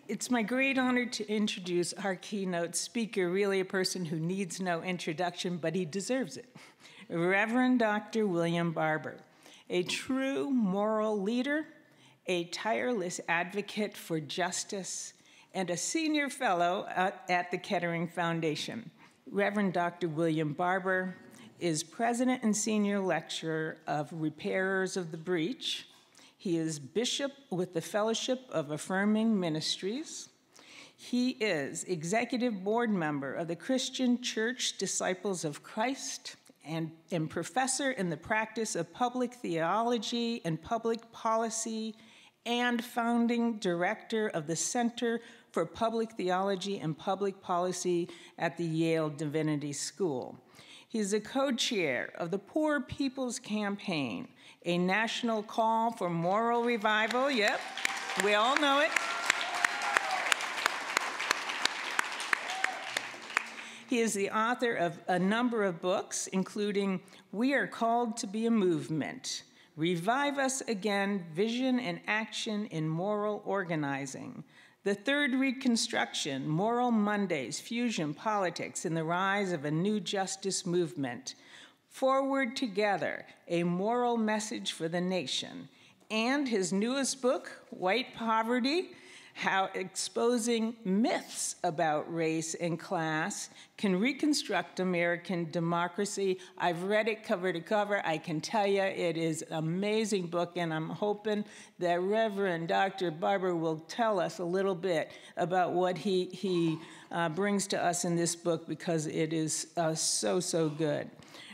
It's my great honor to introduce our keynote speaker, really a person who needs no introduction, but he deserves it. Reverend Dr. William Barber, a true moral leader, a tireless advocate for justice, and a senior fellow at the Kettering Foundation. Reverend Dr. William Barber is president and senior lecturer of Repairers of the Breach. He is bishop with the Fellowship of Affirming Ministries. He is executive board member of the Christian Church Disciples of Christ and professor in the practice of public theology and public policy, and founding director of the Center for Public Theology and Public Policy at the Yale Divinity School. He's a co-chair of the Poor People's Campaign, a national call for moral revival. Yep, we all know it. He is the author of a number of books, including We Are Called to Be a Movement, Revive Us Again, Vision and Action in Moral Organizing, The Third Reconstruction, Moral Mondays, Fusion Politics, and the Rise of a New Justice Movement, Forward Together, A Moral Message for the Nation, and his newest book, White Poverty, How Exposing Myths About Race and Class Can Reconstruct American Democracy. I've read it cover to cover. I can tell you it is an amazing book, and I'm hoping that Reverend Dr. Barber will tell us a little bit about what he brings to us in this book, because it is so good.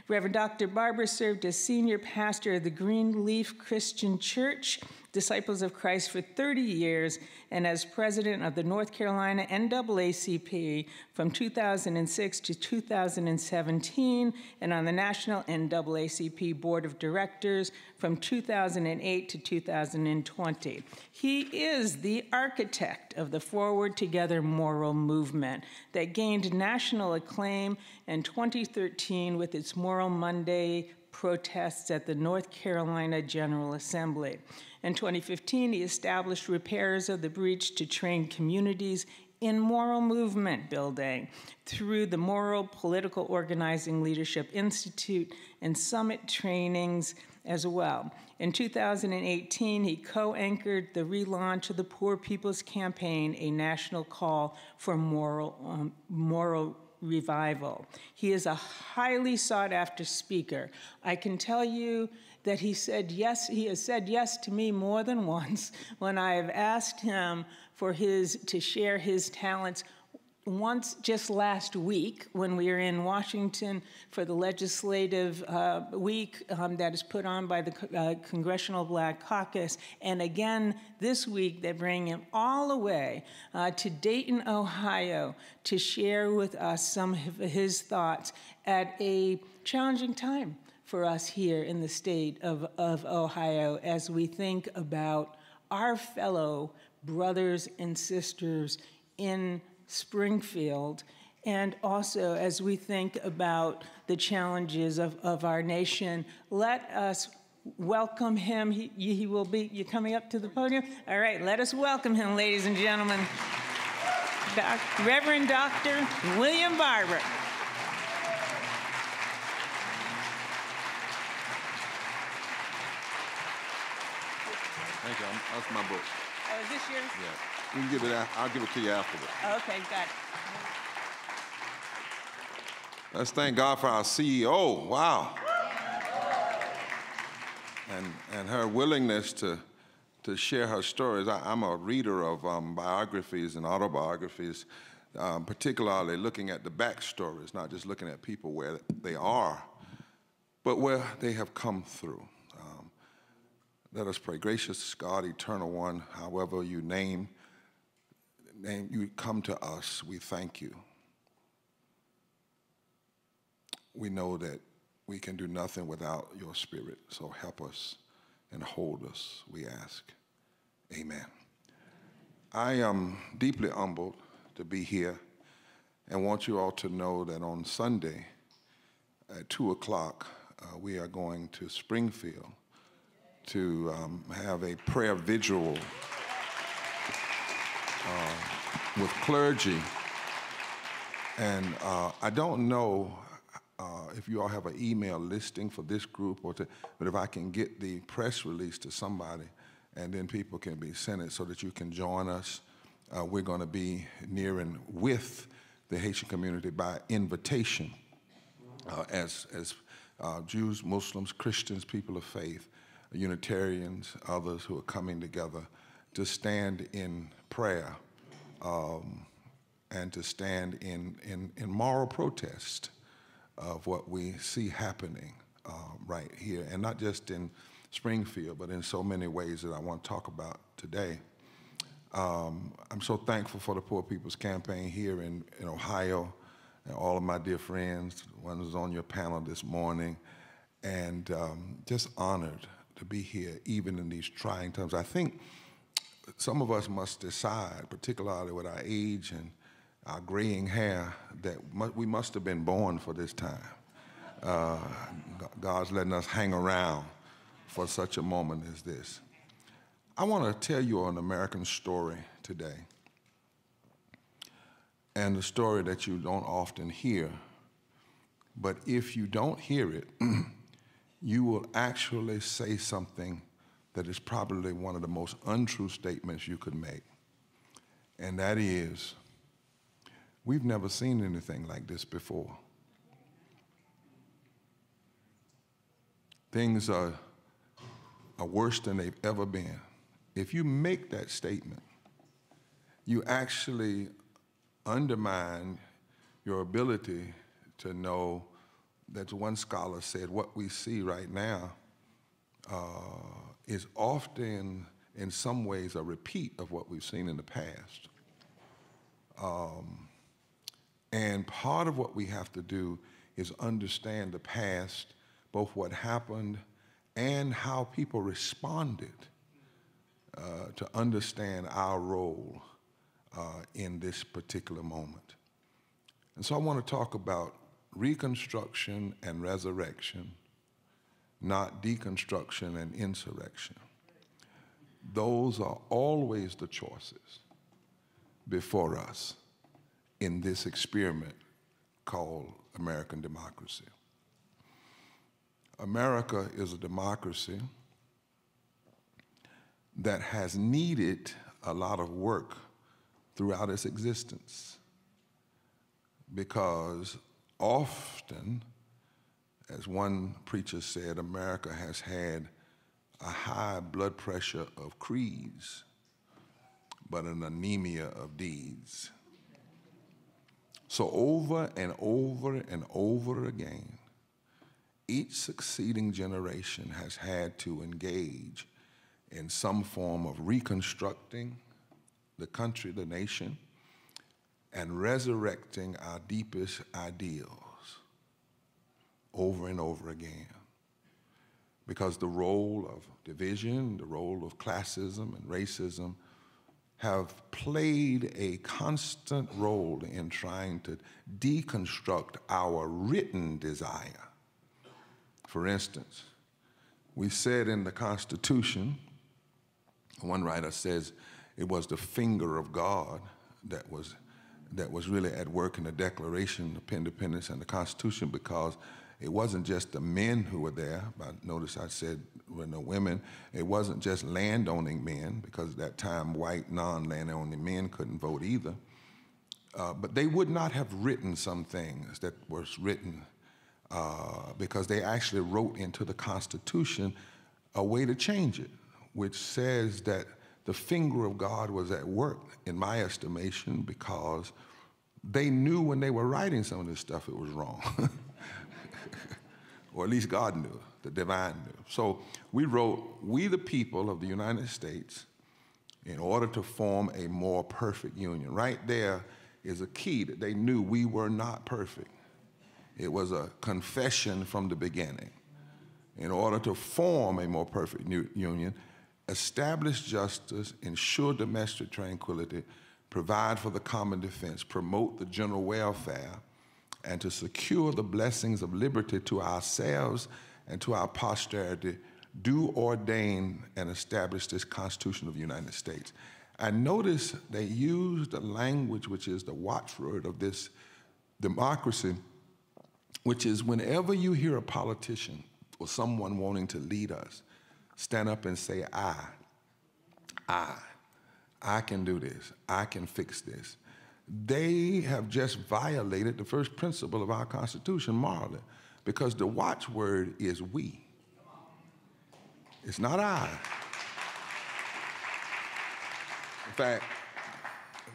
Reverend Dr. Barber served as senior pastor of the Greenleaf Christian Church, Disciples of Christ, for 30 years, and as president of the North Carolina NAACP from 2006 to 2017, and on the National NAACP Board of Directors from 2008 to 2020. He is the architect of the Forward Together moral movement that gained national acclaim in 2013 with its Moral Monday protests at the North Carolina General Assembly. In 2015, he established Repairers of the Breach to train communities in moral movement building through the Moral Political Organizing Leadership Institute and summit trainings as well. In 2018, he co-anchored the relaunch of the Poor People's Campaign, a national call for moral revival. He is a highly sought-after speaker. I can tell you that he has said yes to me more than once when I have asked him to share his talents. Once just last week, when we were in Washington for the legislative week that is put on by the Congressional Black Caucus, and again this week they bring him all the way to Dayton, Ohio, to share with us some of his thoughts at a challenging time for us here in the state of Ohio as we think about our fellow brothers and sisters in Springfield, and also as we think about the challenges of our nation. Let us welcome him. He will be, you coming up to the podium? All right, let us welcome him, ladies and gentlemen. Reverend Dr. William Barber. Thank you. That's my book. Oh, is this yours? Yeah. You can give it. I'll give it to you afterward. Okay, got it. Let's thank God for our CEO. Wow. And her willingness to share her stories. I'm a reader of biographies and autobiographies, particularly looking at the backstories, not just looking at people where they are, but where they have come through. Let us pray. Gracious God, eternal one, however you name you come to us, we thank you. We know that we can do nothing without your spirit, so help us and hold us, we ask. Amen. I am deeply humbled to be here and want you all to know that on Sunday at 2 o'clock, we are going to Springfield to have a prayer vigil with clergy. And I don't know if you all have an email listing for this group, but if I can get the press release to somebody, and then people can be sent it so that you can join us. We're going to be near and with the Haitian community by invitation as Jews, Muslims, Christians, people of faith, Unitarians, others who are coming together to stand in prayer and to stand in moral protest of what we see happening right here, and not just in Springfield, but in so many ways that I want to talk about today. I'm so thankful for the Poor People's Campaign here in Ohio, and all of my dear friends, the ones who's on your panel this morning, and just honored to be here even in these trying times. I think some of us must decide, particularly with our age and our graying hair, that we must have been born for this time. God's letting us hang around for such a moment as this. I want to tell you an American story today, and a story that you don't often hear, but if you don't hear it, you will actually say something that is probably one of the most untrue statements you could make, and that is, we've never seen anything like this before. Things are worse than they've ever been. If you make that statement, you actually undermine your ability to know that one scholar said what we see right now is often, in some ways, a repeat of what we've seen in the past. And part of what we have to do is understand the past, both what happened and how people responded to understand our role in this particular moment. And so I want to talk about Reconstruction and resurrection, not deconstruction and insurrection. Those are always the choices before us in this experiment called American democracy. America is a democracy that has needed a lot of work throughout its existence, because often, as one preacher said, America has had a high blood pressure of creeds, but an anemia of deeds. So over and over and over again, each succeeding generation has had to engage in some form of reconstructing the country, the nation, and resurrecting our deepest ideals over and over again. Because the role of division, the role of classism and racism have played a constant role in trying to deconstruct our written desire. For instance, we said in the Constitution, one writer says it was the finger of God that was really at work in the Declaration of Independence and the Constitution, because it wasn't just the men who were there. Notice I said there were no women. It wasn't just landowning men, because at that time white non-landowning men couldn't vote either. But they would not have written some things that was written because they actually wrote into the Constitution a way to change it, which says that the finger of God was at work, in my estimation, because they knew when they were writing some of this stuff it was wrong. Or at least God knew, the divine knew. So we wrote, "We the people of the United States, in order to form a more perfect union." Right there is a key that they knew we were not perfect. It was a confession from the beginning. In order to form a more perfect union, establish justice, ensure domestic tranquility, provide for the common defense, promote the general welfare, and to secure the blessings of liberty to ourselves and to our posterity, do ordain and establish this Constitution of the United States. And notice they used the language which is the watchword of this democracy, which is whenever you hear a politician or someone wanting to lead us stand up and say, I can do this, I can fix this, they have just violated the first principle of our Constitution morally, because the watchword is we. It's not I. In fact,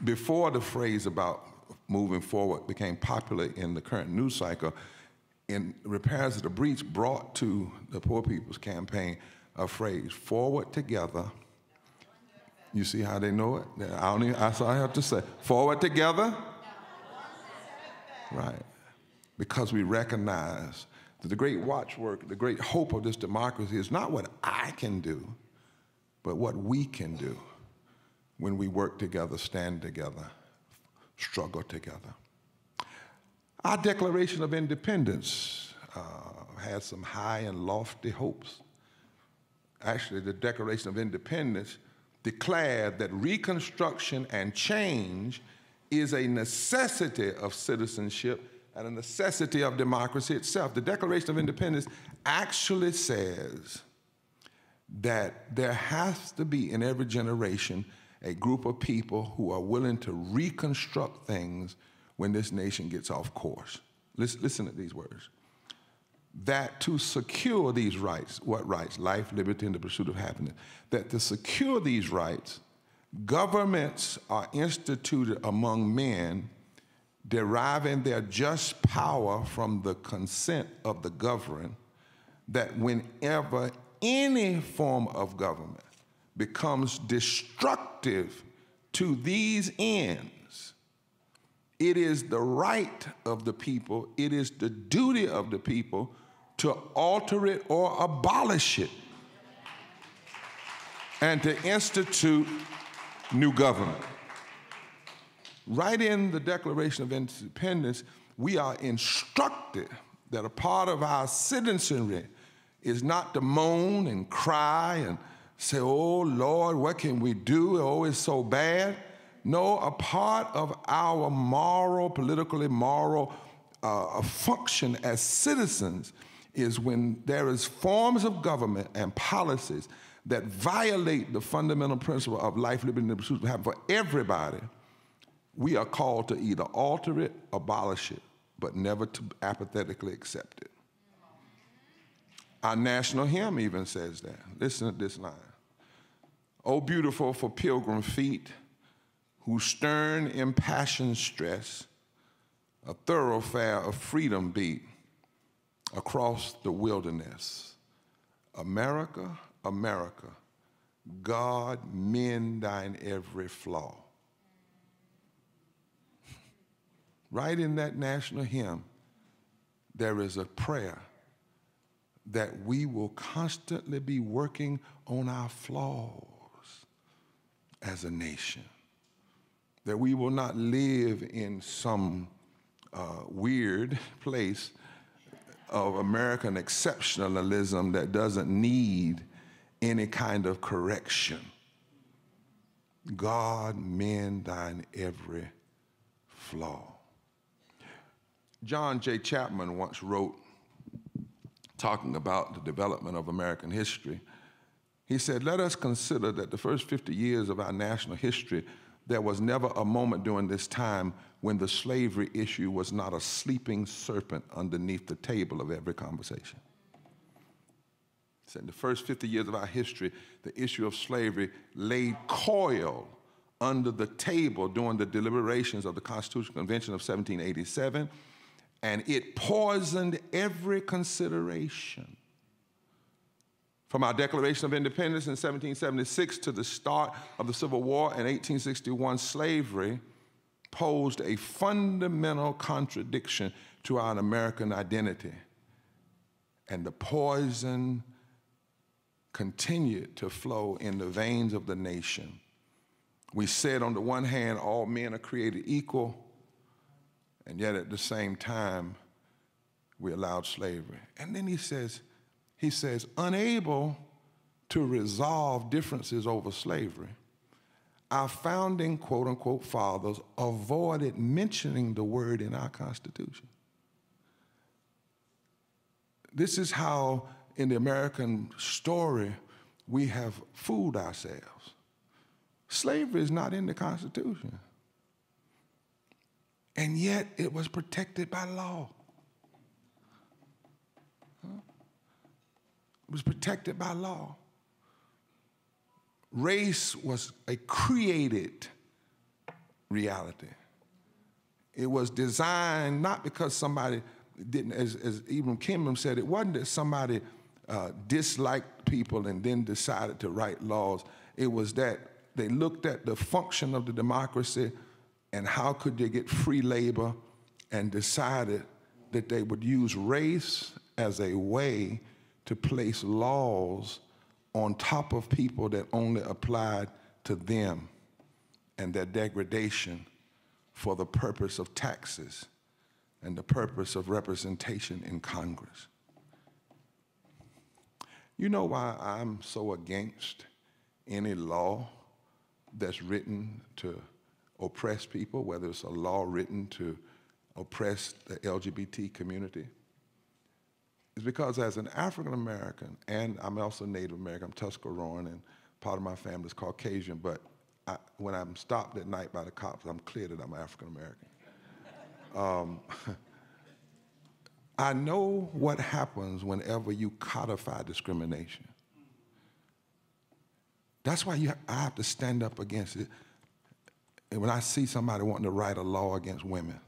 before the phrase about moving forward became popular in the current news cycle, in Repairs of the Breach brought to the Poor People's Campaign a phrase, forward together. You see how they know it? That's all I have to say. Forward together. Right. Because we recognize that the great watchwork, the great hope of this democracy is not what I can do, but what we can do when we work together, stand together, struggle together. Our Declaration of Independence has some high and lofty hopes. Actually, the Declaration of Independence declared that reconstruction and change is a necessity of citizenship and a necessity of democracy itself. The Declaration of Independence actually says that there has to be in every generation a group of people who are willing to reconstruct things when this nation gets off course. Listen to these words. That to secure these rights, what rights? Life, liberty, and the pursuit of happiness. That to secure these rights, governments are instituted among men, deriving their just power from the consent of the governed, that whenever any form of government becomes destructive to these ends, it is the right of the people, it is the duty of the people to alter it or abolish it and to institute new government. Right in the Declaration of Independence, we are instructed that a part of our citizenry is not to moan and cry and say, oh, Lord, what can we do? Oh, it's so bad. No, a part of our moral, politically moral function as citizens is when there is forms of government and policies that violate the fundamental principle of life, liberty, and the pursuit of happiness for everybody. We are called to either alter it, abolish it, but never to apathetically accept it. Our national hymn even says that. Listen to this line. Oh, beautiful for pilgrim feet, whose stern, impassioned stress a thoroughfare of freedom beat across the wilderness. America, America, God mend thine every flaw. Right in that national hymn, there is a prayer that we will constantly be working on our flaws as a nation, that we will not live in some weird place of American exceptionalism that doesn't need any kind of correction. God mend thine every flaw. John J. Chapman once wrote, talking about the development of American history, he said, let us consider that the first 50 years of our national history, there was never a moment during this time when the slavery issue was not a sleeping serpent underneath the table of every conversation. He said, in the first 50 years of our history, the issue of slavery laid coil under the table during the deliberations of the Constitutional Convention of 1787, and it poisoned every consideration. From our Declaration of Independence in 1776 to the start of the Civil War in 1861, slavery posed a fundamental contradiction to our American identity. And the poison continued to flow in the veins of the nation. We said on the one hand, all men are created equal, and yet at the same time, we allowed slavery. And then he says, unable to resolve differences over slavery, our founding quote-unquote fathers avoided mentioning the word in our Constitution. This is how, in the American story, we have fooled ourselves. Slavery is not in the Constitution. And yet it was protected by law. It was protected by law. Race was a created reality. It was designed not because somebody didn't, as Ibram Kenan said, it wasn't that somebody disliked people and then decided to write laws. It was that they looked at the function of the democracy and how could they get free labor, and decided that they would use race as a way to place laws on top of people that only applied to them and their degradation for the purpose of taxes and the purpose of representation in Congress. You know why I'm so against any law that's written to oppress people, whether it's a law written to oppress the LGBT community? It's because as an African American, and I'm also Native American, I'm Tuscaroran, and part of my family is Caucasian, but when I'm stopped at night by the cops, I'm clear that I'm African American. I know what happens whenever you codify discrimination. That's why I have to stand up against it. And when I see somebody wanting to write a law against women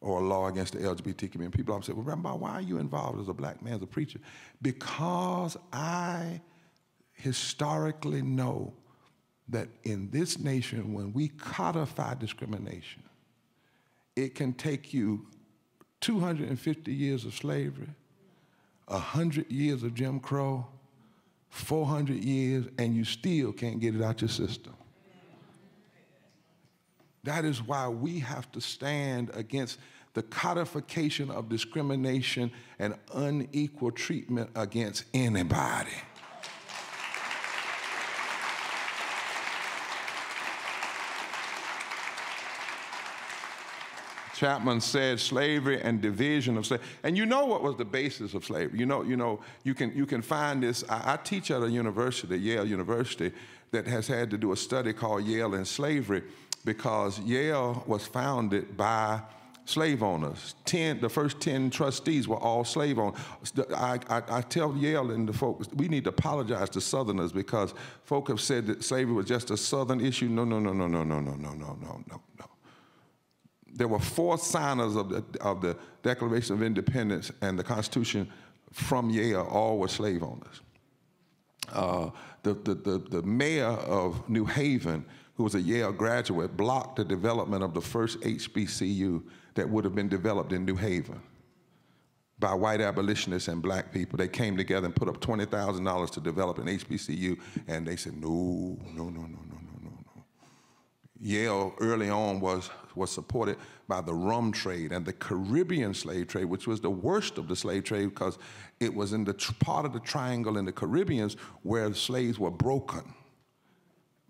or a law against the LGBT community, people always say, well, Rabbi, why are you involved as a black man, as a preacher? Because I historically know that in this nation, when we codify discrimination, it can take you 250 years of slavery, 100 years of Jim Crow, 400 years, and you still can't get it out your system. That is why we have to stand against the codification of discrimination and unequal treatment against anybody. Chapman said slavery and division of slavery. And you know what was the basis of slavery. You can find this. I teach at a university, Yale University, that has had to do a study called Yale and Slavery, because Yale was founded by slave owners. The first 10 trustees were all slave owners. I tell Yale and the folks, we need to apologize to Southerners, because folk have said that slavery was just a Southern issue. No. There were 4 signers of the Declaration of Independence and the Constitution from Yale, all were slave owners. The mayor of New Haven, who was a Yale graduate, blocked the development of the first HBCU that would have been developed in New Haven by white abolitionists and black people. They came together and put up $20,000 to develop an HBCU, and they said, no. Yale early on was supported by the rum trade and the Caribbean slave trade, which was the worst of the slave trade because it was in the part of the triangle in the Caribbean where the slaves were broken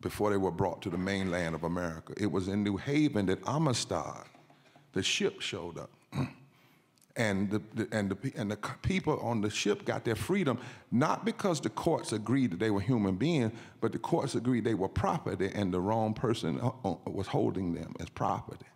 before they were brought to the mainland of America. It was in New Haven that Amistad, the ship, showed up. And the people on the ship got their freedom, not because the courts agreed that they were human beings, but the courts agreed they were property and the wrong person was holding them as property.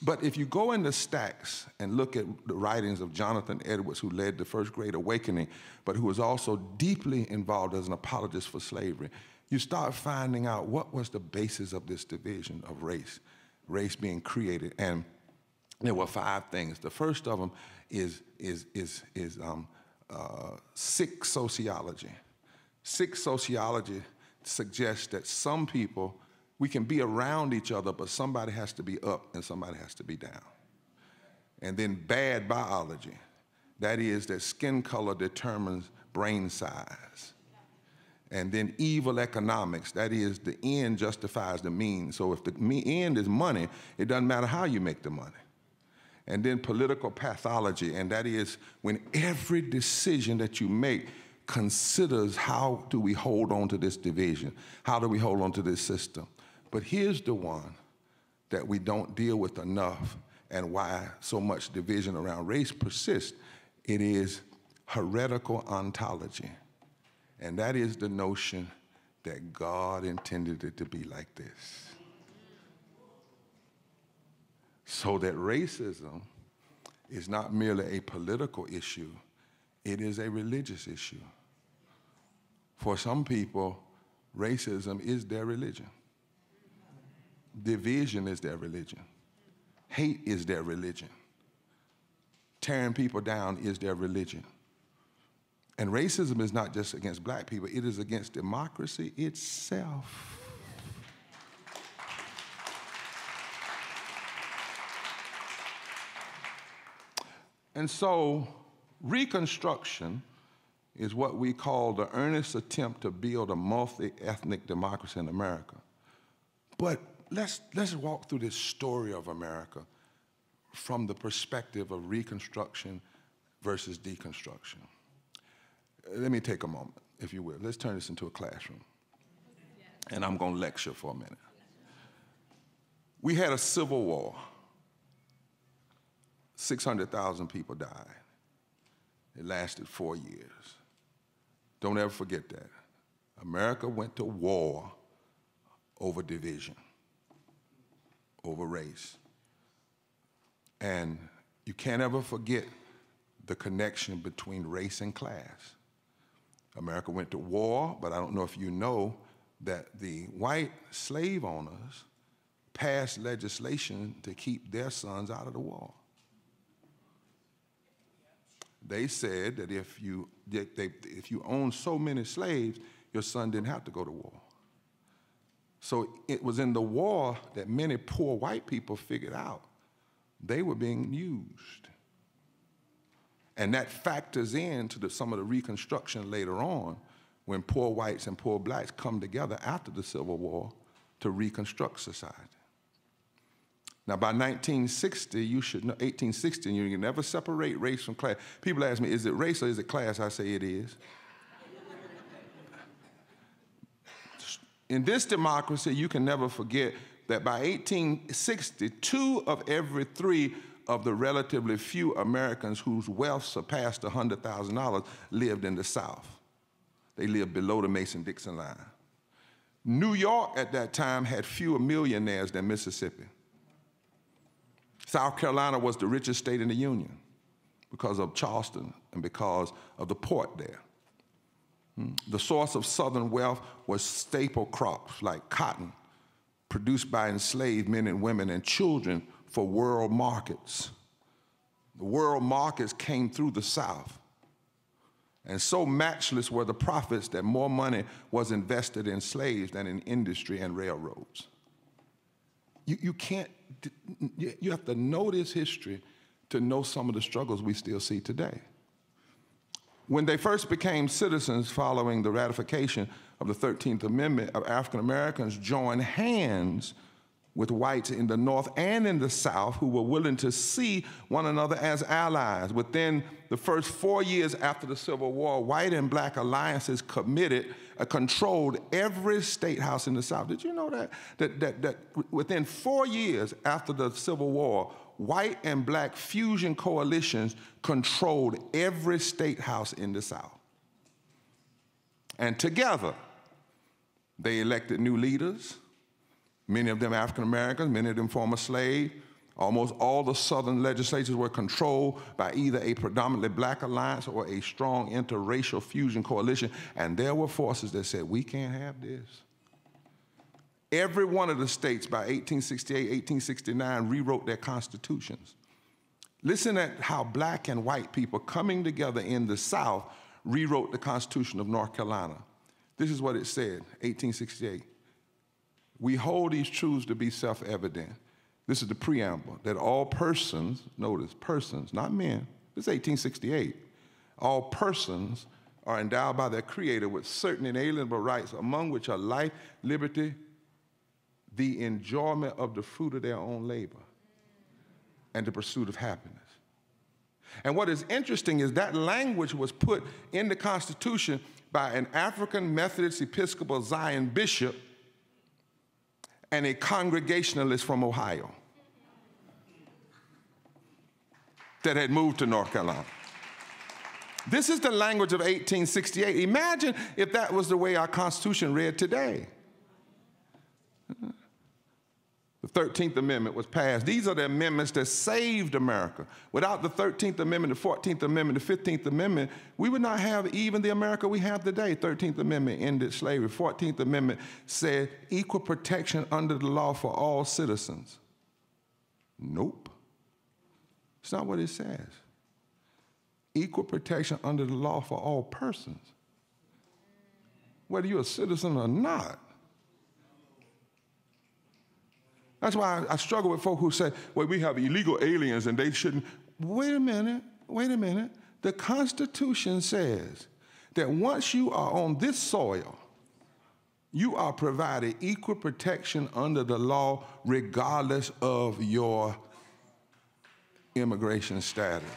But if you go into Stacks and look at the writings of Jonathan Edwards, who led the First Great Awakening, but who was also deeply involved as an apologist for slavery, you start finding out what was the basis of this division of race being created. And there were 5 things. The first of them is sick sociology. Sick sociology suggests that some people, we can be around each other, but somebody has to be up and somebody has to be down. And then bad biology. That is that skin color determines brain size. And then evil economics. That is the end justifies the means. So if the end is money, it doesn't matter how you make the money. And then political pathology, and that is when every decision that you make considers how do we hold on to this division? How do we hold on to this system? But here's the one that we don't deal with enough, and why so much division around race persists. It is heretical ontology. And that is the notion that God intended it to be like this. So that racism is not merely a political issue, it is a religious issue. For some people, racism is their religion. Division is their religion. Hate is their religion. Tearing people down is their religion. And racism is not just against black people, it is against democracy itself. And so, Reconstruction is what we call the earnest attempt to build a multi-ethnic democracy in America. But let's walk through this story of America from the perspective of Reconstruction versus deconstruction. Let me take a moment, if you will. Let's turn this into a classroom. And I'm going to lecture for a minute. We had a civil war. 600,000 people died. It lasted 4 years. Don't ever forget that. America went to war over division, over race. And you can't ever forget the connection between race and class. America went to war, but I don't know if you know that the white slave owners passed legislation to keep their sons out of the war. They said that if you owned so many slaves, your son didn't have to go to war. So it was in the war that many poor white people figured out they were being used. And that factors into some of the Reconstruction later on, when poor whites and poor blacks come together after the Civil War to reconstruct society. Now, by 1960, you should know, 1860, you can never separate race from class. People ask me, is it race or is it class? I say it is. In this democracy, you can never forget that by 1860, 2 of every 3 of the relatively few Americans whose wealth surpassed $100,000 lived in the South. They lived below the Mason-Dixon line. New York at that time had fewer millionaires than Mississippi. South Carolina was the richest state in the Union because of Charleston and because of the port there. The source of Southern wealth was staple crops like cotton, produced by enslaved men and women and children for world markets. The world markets came through the South. And so matchless were the profits that more money was invested in slaves than in industry and railroads. You have to know this history to know some of the struggles we still see today. When they first became citizens following the ratification of the 13th Amendment, African Americans joined hands with whites in the North and in the South who were willing to see one another as allies. Within the first 4 years after the Civil War, white and black alliances controlled every state house in the South. Did you know that? That within 4 years after the Civil War, white and black fusion coalitions controlled every state house in the South. And together, they elected new leaders, many of them African Americans, many of them former slaves. Almost all the Southern legislatures were controlled by either a predominantly black alliance or a strong interracial fusion coalition. And there were forces that said, we can't have this. Every one of the states by 1868, 1869 rewrote their constitutions. Listen at how black and white people coming together in the South rewrote the Constitution of North Carolina. This is what it said, 1868. We hold these truths to be self-evident. This is the preamble, that all persons, notice, persons, not men, this is 1868, all persons are endowed by their Creator with certain inalienable rights, among which are life, liberty, the enjoyment of the fruit of their own labor, and the pursuit of happiness. And what is interesting is that language was put in the Constitution by an African Methodist Episcopal Zion bishop and a Congregationalist from Ohio that had moved to North Carolina. This is the language of 1868. Imagine if that was the way our Constitution read today. The 13th Amendment was passed. These are the amendments that saved America. Without the 13th Amendment, the 14th Amendment, the 15th Amendment, we would not have even the America we have today. 13th Amendment ended slavery. 14th Amendment said equal protection under the law for all citizens. Nope. It's not what it says. Equal protection under the law for all persons, whether you're a citizen or not. That's why I struggle with folk who say, well, we have illegal aliens and they shouldn't. Wait a minute. The Constitution says that once you are on this soil, you are provided equal protection under the law regardless of your immigration status.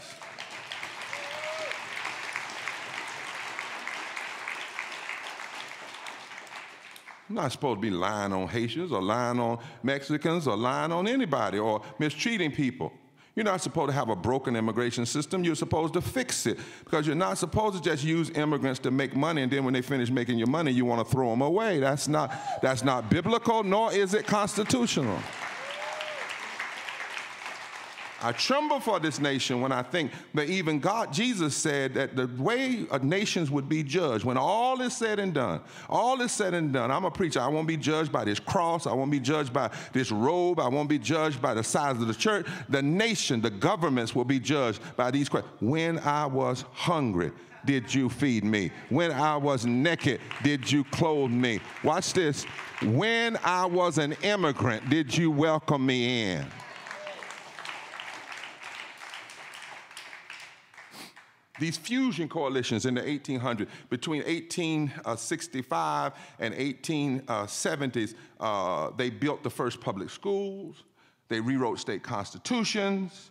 I'm not supposed to be lying on Haitians or lying on Mexicans or lying on anybody or mistreating people. You're not supposed to have a broken immigration system. You're supposed to fix it because you're not supposed to just use immigrants to make money and then when they finish making your money, you want to throw them away. That's not biblical, nor is it constitutional. I tremble for this nation when I think that even God, Jesus said that the way nations would be judged, when all is said and done, I'm a preacher, I won't be judged by this cross, I won't be judged by this robe, I won't be judged by the size of the church. The nation, the governments will be judged by these questions. When I was hungry, did you feed me? When I was naked, did you clothe me? Watch this. When I was an immigrant, did you welcome me in? These fusion coalitions in the 1800s, between 1865 and 1870s, they built the first public schools, they rewrote state constitutions,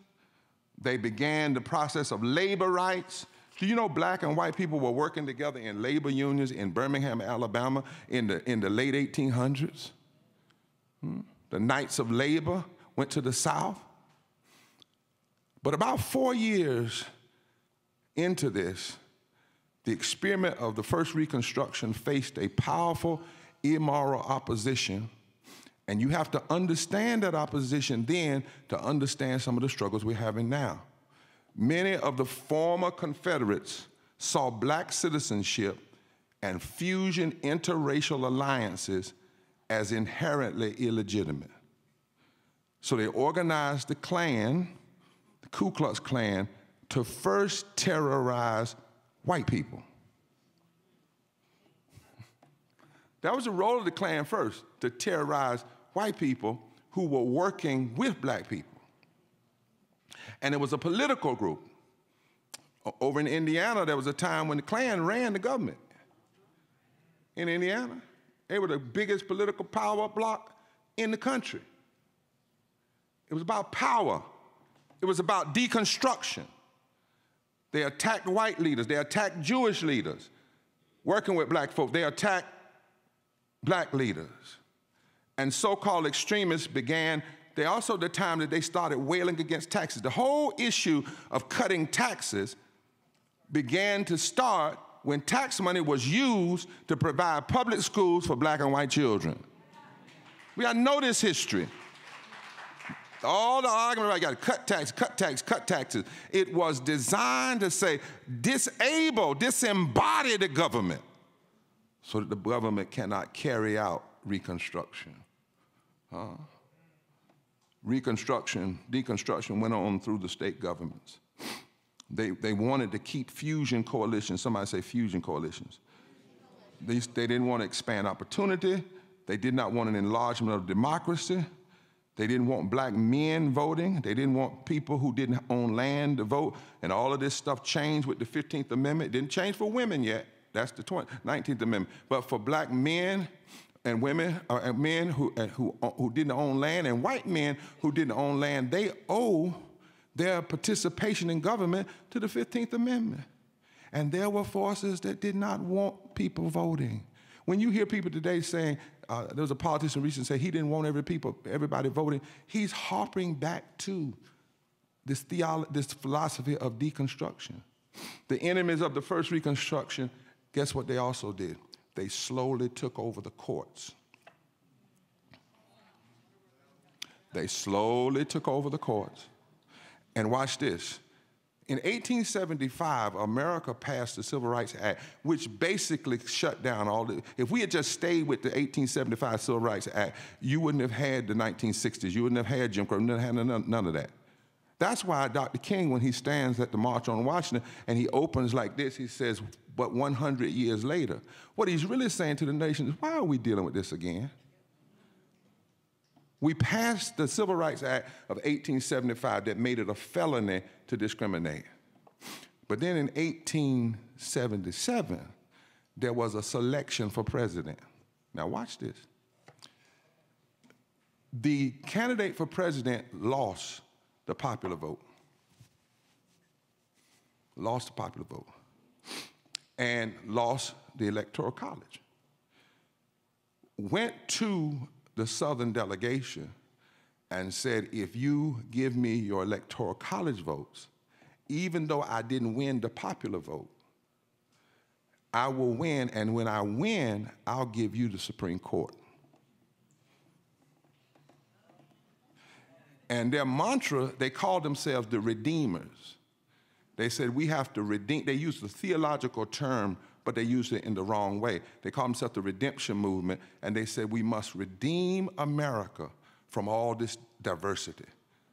they began the process of labor rights. Do you know black and white people were working together in labor unions in Birmingham, Alabama in the late 1800s? The Knights of Labor went to the South. But about 4 years into this, the experiment of the first Reconstruction faced a powerful, immoral opposition, and you have to understand that opposition then to understand some of the struggles we're having now. Many of the former Confederates saw black citizenship and fusion interracial alliances as inherently illegitimate. So they organized the Klan, the Ku Klux Klan, to first terrorize white people. That was the role of the Klan first, to terrorize white people who were working with black people. And it was a political group. Over in Indiana, there was a time when the Klan ran the government. In Indiana, they were the biggest political power bloc in the country. It was about power. It was about deconstruction. They attacked white leaders. They attacked Jewish leaders working with black folk. They attacked black leaders. And so-called extremists began, they also the time that they started wailing against taxes. The whole issue of cutting taxes began to start when tax money was used to provide public schools for black and white children. We got to know this history. All the argument about you got to cut taxes. It was designed to say, disembody the government so that the government cannot carry out Reconstruction. Deconstruction went on through the state governments. They wanted to keep fusion coalitions. Somebody say fusion coalitions. They didn't want to expand opportunity. They did not want an enlargement of democracy. They didn't want black men voting. They didn't want people who didn't own land to vote. And all of this stuff changed with the 15th Amendment. It didn't change for women yet. That's the 19th Amendment. But for black men and women, men who didn't own land, and white men who didn't own land, they owe their participation in government to the 15th Amendment. And there were forces that did not want people voting. When you hear people today saying, there was a politician recently say he didn't want everybody voting, he's harping back to this philosophy of deconstruction. The enemies of the first Reconstruction, guess what they also did? They slowly took over the courts. They slowly took over the courts. And watch this. In 1875, America passed the Civil Rights Act, which basically shut down all the, if we had just stayed with the 1875 Civil Rights Act, you wouldn't have had the 1960s, you wouldn't have had Jim Crow, you wouldn't have had none of that. That's why Dr. King, when he stands at the March on Washington and he opens like this, he says, but 100 years later. What he's really saying to the nation is, why are we dealing with this again? We passed the Civil Rights Act of 1875 that made it a felony to discriminate. But then in 1877, there was a selection for president. Now watch this. The candidate for president lost the popular vote. Lost the popular vote. And lost the Electoral College. Went to the Southern delegation and said, if you give me your Electoral College votes, even though I didn't win the popular vote, I will win, and when I win, I'll give you the Supreme Court. And their mantra, they called themselves the Redeemers. They said, we have to redeem. They used the theological term, but they used it in the wrong way. They called themselves the Redemption Movement, and they said, we must redeem America from all this diversity,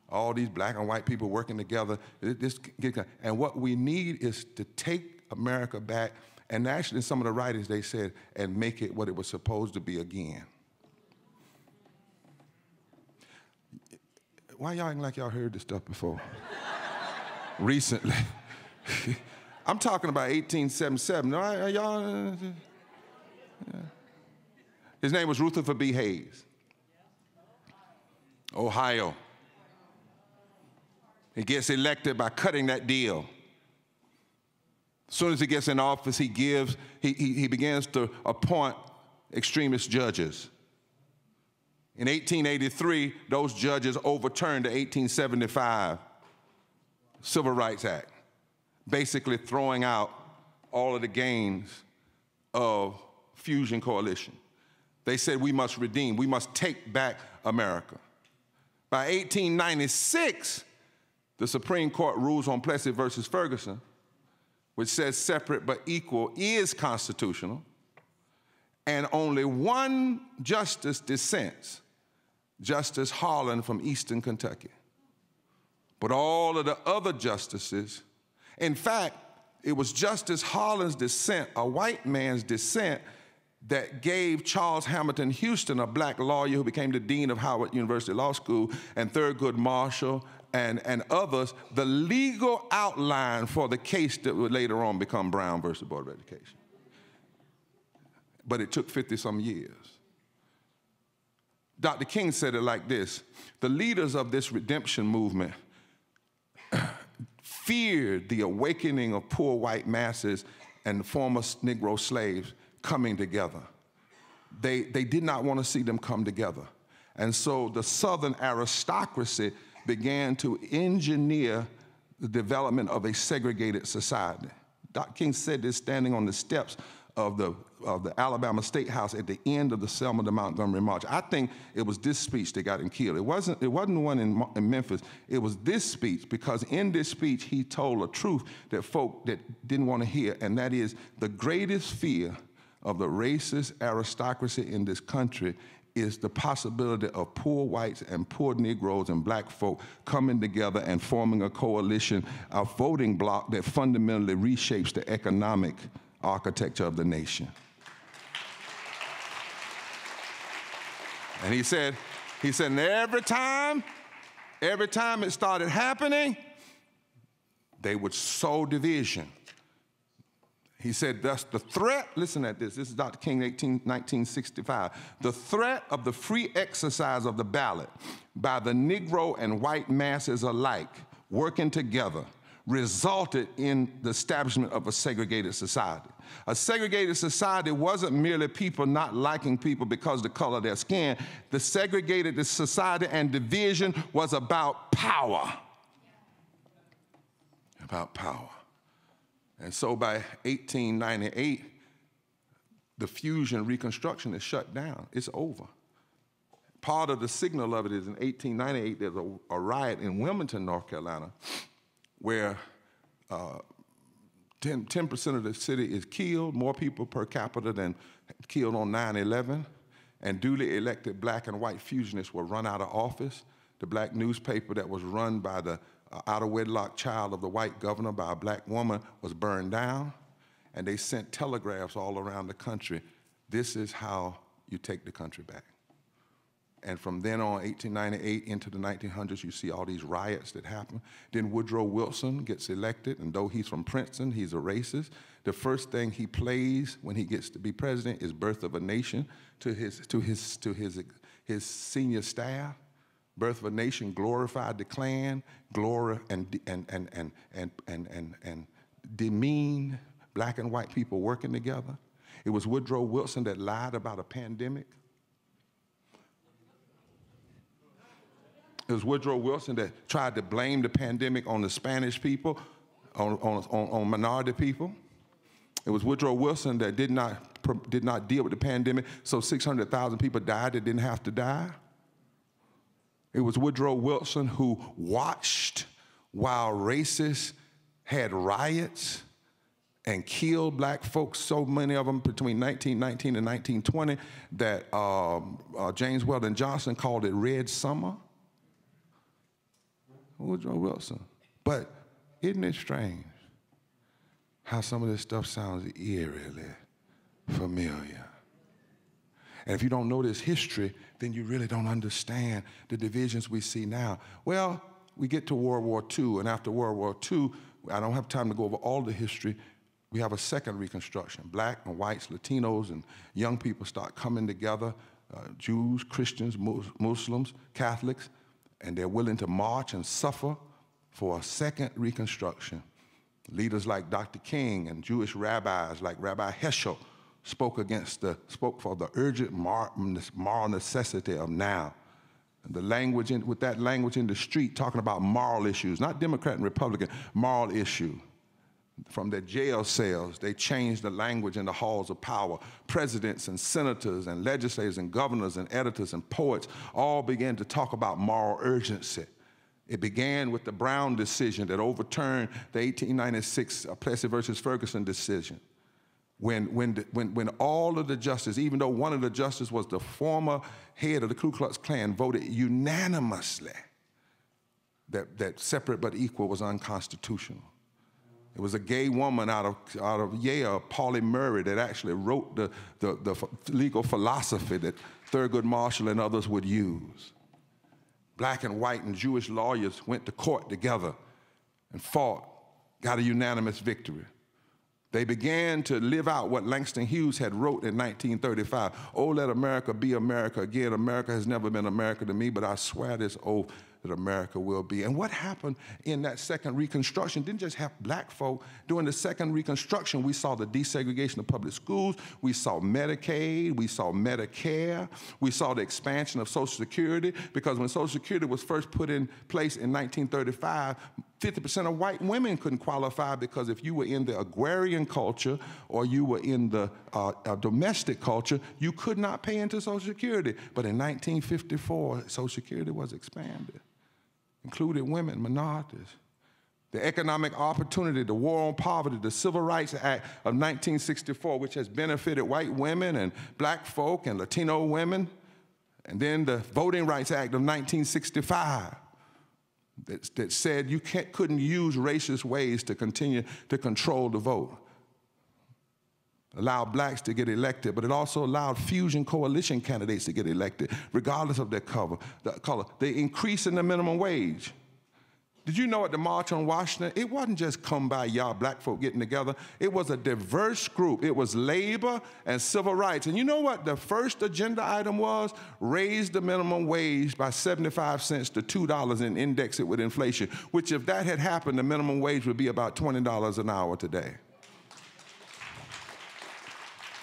all these black and white people working together. And what we need is to take America back, and actually some of the writers, they said, and make it what it was supposed to be again. Why y'all acting like y'all heard this stuff before? Recently. I'm talking about 1877. No, y'all. His name was Rutherford B. Hayes, Ohio. He gets elected by cutting that deal. As soon as he gets in office, he begins to appoint extremist judges. In 1883, those judges overturned the 1875 Civil Rights Act, basically throwing out all of the gains of Fusion Coalition. They said we must redeem, we must take back America. By 1896, the Supreme Court rules on Plessy versus Ferguson, which says separate but equal is constitutional, and only one justice dissents, Justice Harlan from Eastern Kentucky. But all of the other justices, in fact, it was Justice Harlan's dissent, a white man's dissent, that gave Charles Hamilton Houston, a black lawyer who became the dean of Howard University Law School, and Thurgood Marshall and others, the legal outline for the case that would later on become Brown versus Board of Education. But it took 50-some years. Dr. King said it like this: the leaders of this redemption movement feared the awakening of poor white masses and former Negro slaves coming together. They did not want to see them come together. And so the Southern aristocracy began to engineer the development of a segregated society. Dr. King said this standing on the steps of the Alabama State House at the end of the Selma to Montgomery March. I think it was this speech that got him killed. It wasn't the one in Memphis. It was this speech, because in this speech he told a truth that folk that didn't want to hear, and that is the greatest fear of the racist aristocracy in this country is the possibility of poor whites and poor Negroes and black folk coming together and forming a coalition, a voting bloc that fundamentally reshapes the economic architecture of the nation. And he said, and every time it started happening, they would sow division. He said, thus the threat, listen at this is Dr. King, 1965, the threat of the free exercise of the ballot by the Negro and white masses alike working together resulted in the establishment of a segregated society. A segregated society wasn't merely people not liking people because of the color of their skin. The segregated society and division was about power. About power. And so by 1898, the fusion Reconstruction is shut down. It's over. Part of the signal of it is in 1898, there's a riot in Wilmington, North Carolina, where 10% of the city is killed, more people per capita than killed on 9/11, and duly elected black and white fusionists were run out of office. The black newspaper that was run by the out-of-wedlock child of the white governor by a black woman was burned down, and they sent telegraphs all around the country. This is how you take the country back. And from then on, 1898 into the 1900s, you see all these riots that happen. Then Woodrow Wilson gets elected, and though he's from Princeton, he's a racist. The first thing he plays when he gets to be president is Birth of a Nation to his senior staff. Birth of a Nation glorified the Klan, and demeaned black and white people working together. It was Woodrow Wilson that lied about a pandemic. It was Woodrow Wilson that tried to blame the pandemic on the Spanish people, on minority people. It was Woodrow Wilson that did not deal with the pandemic, so 600,000 people died that didn't have to die. It was Woodrow Wilson who watched while racists had riots and killed black folks, so many of them between 1919 and 1920, that James Weldon Johnson called it Red Summer. Woodrow Wilson. But isn't it strange how some of this stuff sounds eerily familiar? And if you don't know this history, then you really don't understand the divisions we see now. Well, we get to World War II, and after World War II, I don't have time to go over all the history. We have a second Reconstruction. Black and whites, Latinos, and young people start coming together, Jews, Christians, Muslims, Catholics, and they're willing to march and suffer for a second Reconstruction. Leaders like Dr. King and Jewish rabbis like Rabbi Heschel spoke for the urgent moral necessity of now. And the language with that language in the street, talking about moral issues, not Democrat and Republican, moral issue. From their jail cells, they changed the language in the halls of power. Presidents and senators and legislators and governors and editors and poets all began to talk about moral urgency. It began with the Brown decision that overturned the 1896 Plessy versus Ferguson decision. When all of the justices, even though one of the justices was the former head of the Ku Klux Klan, voted unanimously that separate but equal was unconstitutional. It was a gay woman out of Yale, Pauli Murray, that actually wrote the legal philosophy that Thurgood Marshall and others would use. Black and white and Jewish lawyers went to court together and fought, got a unanimous victory. They began to live out what Langston Hughes had wrote in 1935. Oh, let America be America again. America has never been America to me, but I swear this oath that America will be. And what happened in that second Reconstruction didn't just have black folk. During the second Reconstruction, we saw the desegregation of public schools. We saw Medicaid. We saw Medicare. We saw the expansion of Social Security, because when Social Security was first put in place in 1935, 50% of white women couldn't qualify, because if you were in the agrarian culture or you were in the domestic culture, you could not pay into Social Security. But in 1954, Social Security was expanded, included women, minorities. The economic opportunity, the war on poverty, the Civil Rights Act of 1964, which has benefited white women and black folk and Latino women, and then the Voting Rights Act of 1965. That said you couldn't use racist ways to continue to control the vote. Allowed blacks to get elected, but it also allowed fusion coalition candidates to get elected, regardless of their color. The increase in the minimum wage. Did you know at the March on Washington, it wasn't just come by y'all black folk getting together. It was a diverse group. It was labor and civil rights. And you know what the first agenda item was? Raise the minimum wage by 75 cents to $2 and index it with inflation, which if that had happened, the minimum wage would be about $20 an hour today.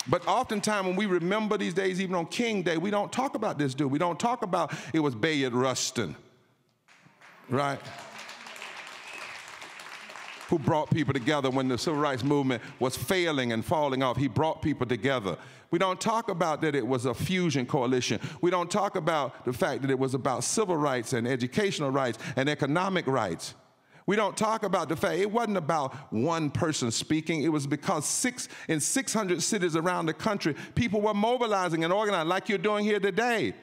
But oftentimes when we remember these days, even on King Day, we don't talk about this dude. We don't talk about it was Bayard Rustin, right? Who brought people together when the civil rights movement was failing and falling off. He brought people together. We don't talk about that it was a fusion coalition. We don't talk about the fact that it was about civil rights and educational rights and economic rights. We don't talk about the fact it wasn't about one person speaking. It was because in 600 cities around the country, people were mobilizing and organizing like you're doing here today.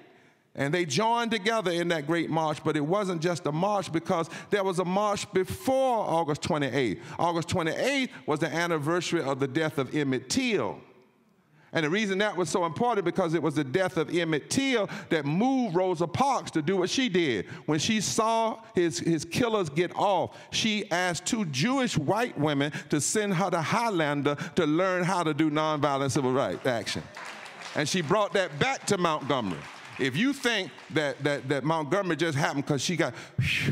And they joined together in that great march, but it wasn't just a march because there was a march before August 28th. August 28th was the anniversary of the death of Emmett Till. And the reason that was so important because it was the death of Emmett Till that moved Rosa Parks to do what she did. When she saw his killers get off, she asked 2 Jewish white women to send her to Highlander to learn how to do nonviolent civil rights action. And she brought that back to Montgomery. If you think that Montgomery just happened because she got,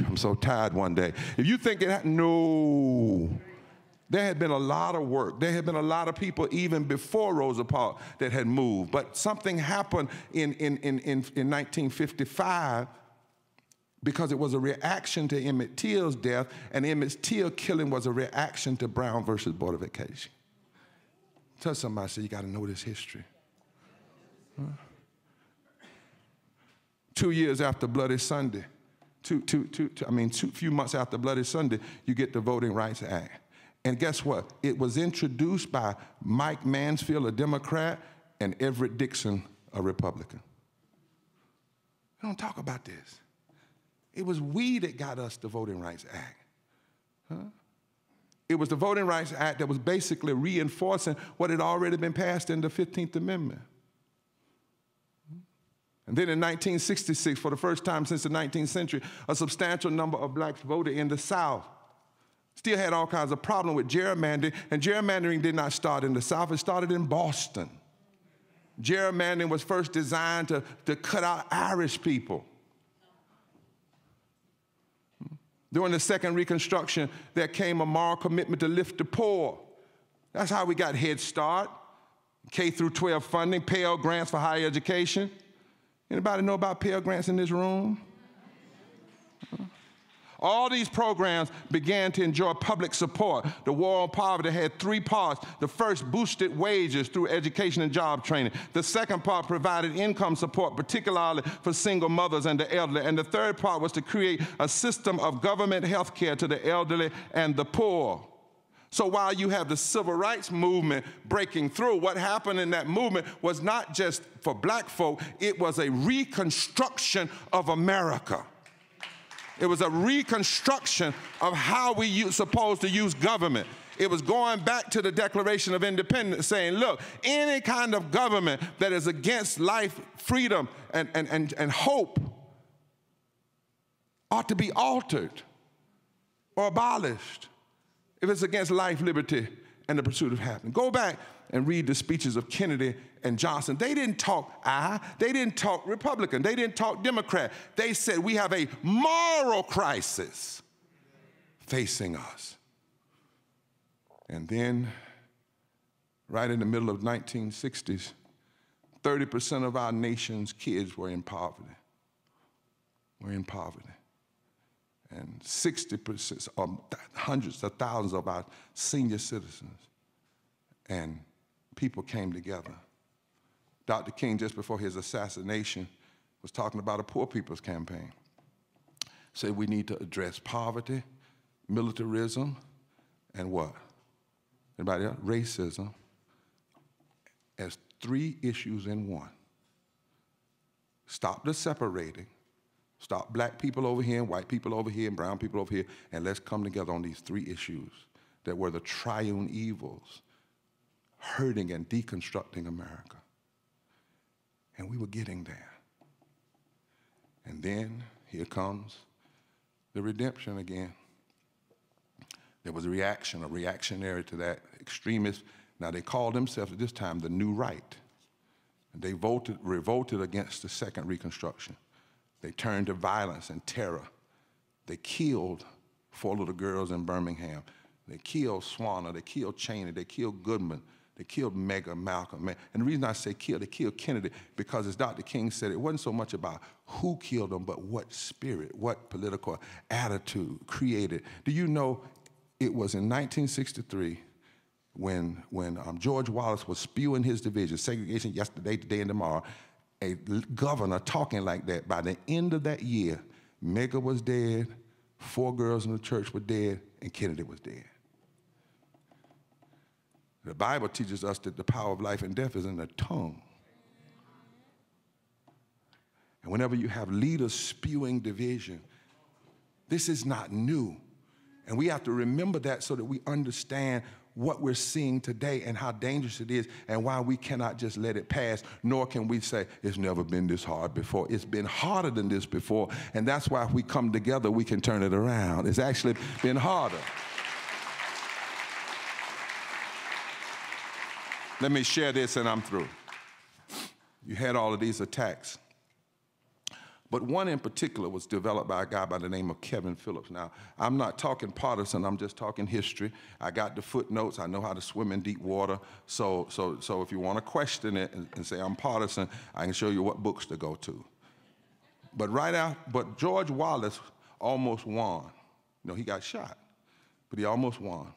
I'm so tired one day. If you think it happened, no. There had been a lot of work. There had been a lot of people even before Rosa Parks that had moved. But something happened in 1955 because it was a reaction to Emmett Till's death, and Emmett Till killing was a reaction to Brown versus Board of Education. Tell somebody, say, you got to know this history. Huh? 2 years after Bloody Sunday, few months after Bloody Sunday, you get the Voting Rights Act. And guess what? It was introduced by Mike Mansfield, a Democrat, and Everett Dixon, a Republican. We don't talk about this. It was we that got us the Voting Rights Act. Huh? It was the Voting Rights Act that was basically reinforcing what had already been passed in the 15th Amendment. And then in 1966, for the first time since the 19th century, a substantial number of blacks voted in the South. Still had all kinds of problems with gerrymandering, and gerrymandering did not start in the South, it started in Boston. Gerrymandering was first designed to cut out Irish people. During the second Reconstruction, there came a moral commitment to lift the poor. That's how we got Head Start, K through 12 funding, Pell Grants for higher education. Anybody know about Pell Grants in this room? All these programs began to enjoy public support. The war on poverty had 3 parts. The first boosted wages through education and job training. The second part provided income support, particularly for single mothers and the elderly. And the third part was to create a system of government health care to the elderly and the poor. So while you have the civil rights movement breaking through, what happened in that movement was not just for black folk, it was a reconstruction of America. It was a reconstruction of how we supposed to use government. It was going back to the Declaration of Independence saying, look, any kind of government that is against life, freedom, and hope ought to be altered or abolished if it's against life, liberty, and the pursuit of happiness. Go back and read the speeches of Kennedy and Johnson. They didn't talk they didn't talk Republican, they didn't talk Democrat. They said we have a moral crisis facing us. And then, right in the middle of the 1960s, 30% of our nation's kids were in poverty. And 60%, or hundreds of thousands of our senior citizens. And people came together. Dr. King, just before his assassination, was talking about a poor people's campaign. Said we need to address poverty, militarism, and what? Anybody else? Racism, as 3 issues in one. Stop the separating. Stop black people over here and white people over here and brown people over here, and let's come together on these 3 issues that were the triune evils, hurting and deconstructing America. And we were getting there. And then here comes the redemption again. There was a reaction, a reactionary to that, extremist. Now they called themselves at this time the New Right. And they revolted against the second Reconstruction. They turned to violence and terror. They killed 4 little girls in Birmingham. They killed Swanner, they killed Cheney, they killed Goodman, they killed Malcolm. And the reason I say killed, they killed Kennedy, because as Dr. King said, it wasn't so much about who killed them, but what spirit, what political attitude created. Do you know it was in 1963 when George Wallace was spewing his division, segregation yesterday, today, and tomorrow, a governor talking like that. By the end of that year, Medgar was dead, 4 girls in the church were dead, and Kennedy was dead. The Bible teaches us that the power of life and death is in the tongue. And whenever you have leaders spewing division, this is not new. And we have to remember that so that we understand what we're seeing today and how dangerous it is and why we cannot just let it pass, nor can we say, it's never been this hard before. It's been harder than this before, and that's why if we come together, we can turn it around. It's actually been harder. Let me share this and I'm through. You had all of these attacks. But one in particular was developed by a guy by the name of Kevin Phillips. Now, I'm not talking partisan, I'm just talking history. I got the footnotes, I know how to swim in deep water. So if you want to question it and say I'm partisan, I can show you what books to go to. But George Wallace almost won. You know, he got shot, but he almost won.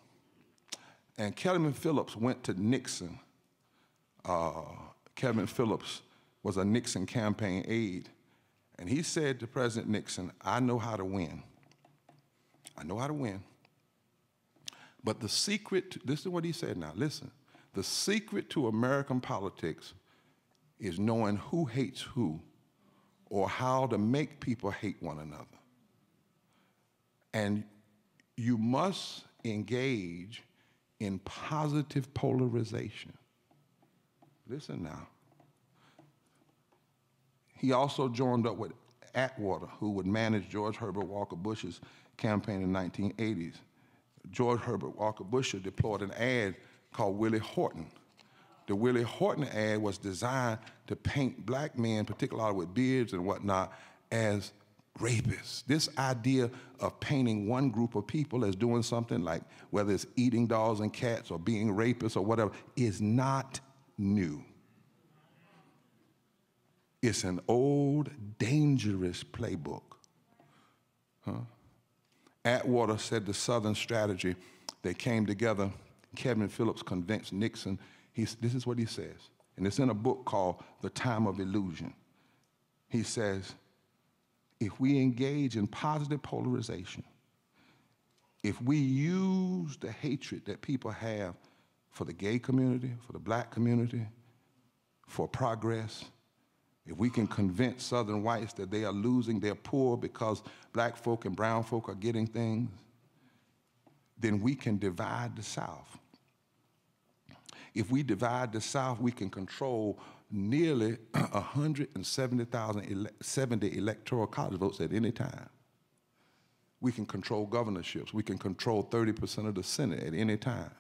And Kevin Phillips went to Nixon. Kevin Phillips was a Nixon campaign aide. And he said to President Nixon, I know how to win. I know how to win. But the secret, this is what he said now, listen. The secret to American politics is knowing who hates who or how to make people hate one another. And you must engage in positive polarization. Listen now. He also joined up with Atwater, who would manage George Herbert Walker Bush's campaign in the 1980s. George Herbert Walker Bush deployed an ad called Willie Horton. The Willie Horton ad was designed to paint black men, particularly with beards and whatnot, as rapists. This idea of painting one group of people as doing something like whether it's eating dogs and cats or being rapists or whatever is not new. It's an old, dangerous playbook. Atwater said the Southern strategy, they came together. Kevin Phillips convinced Nixon. This is what he says, and it's in a book called The Time of Illusion. He says, if we engage in positive polarization, if we use the hatred that people have for the gay community, for the black community, for progress, if we can convince Southern whites that they are losing, they're poor because black folk and brown folk are getting things, then we can divide the South. If we divide the South, we can control nearly 170,070 electoral college votes at any time. We can control governorships. We can control 30% of the Senate at any time.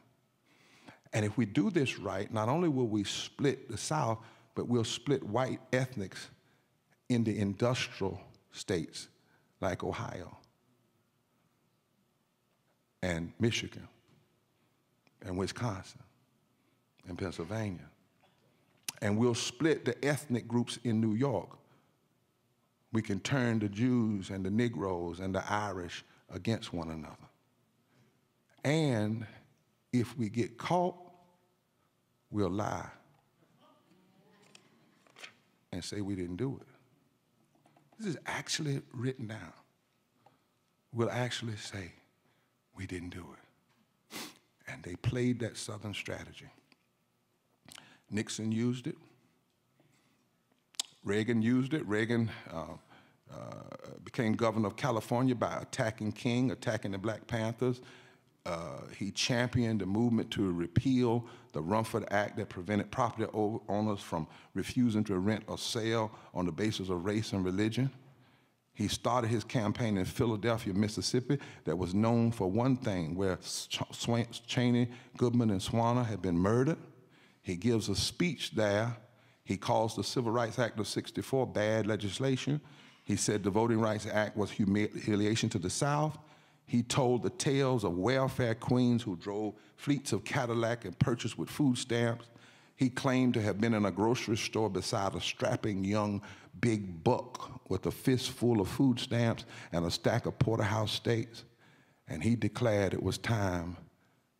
And if we do this right, not only will we split the South, but we'll split white ethnics in the industrial states like Ohio and Michigan and Wisconsin and Pennsylvania. And we'll split the ethnic groups in New York. We can turn the Jews and the Negroes and the Irish against one another. And if we get caught, we'll lie and say we didn't do it. This is actually written down. We'll actually say we didn't do it. And they played that Southern strategy. Nixon used it. Reagan used it. Reagan became governor of California by attacking King, attacking the Black Panthers. He championed the movement to repeal the Rumford Act that prevented property owners from refusing to rent or sell on the basis of race and religion. He started his campaign in Philadelphia, Mississippi, that was known for one thing, where Cheney, Goodman, and Swanner had been murdered. He gives a speech there. He calls the Civil Rights Act of '64 bad legislation. He said the Voting Rights Act was humiliation to the South. He told the tales of welfare queens who drove fleets of Cadillac and purchased with food stamps. He claimed to have been in a grocery store beside a strapping young big buck with a fistful of food stamps and a stack of porterhouse steaks. And he declared it was time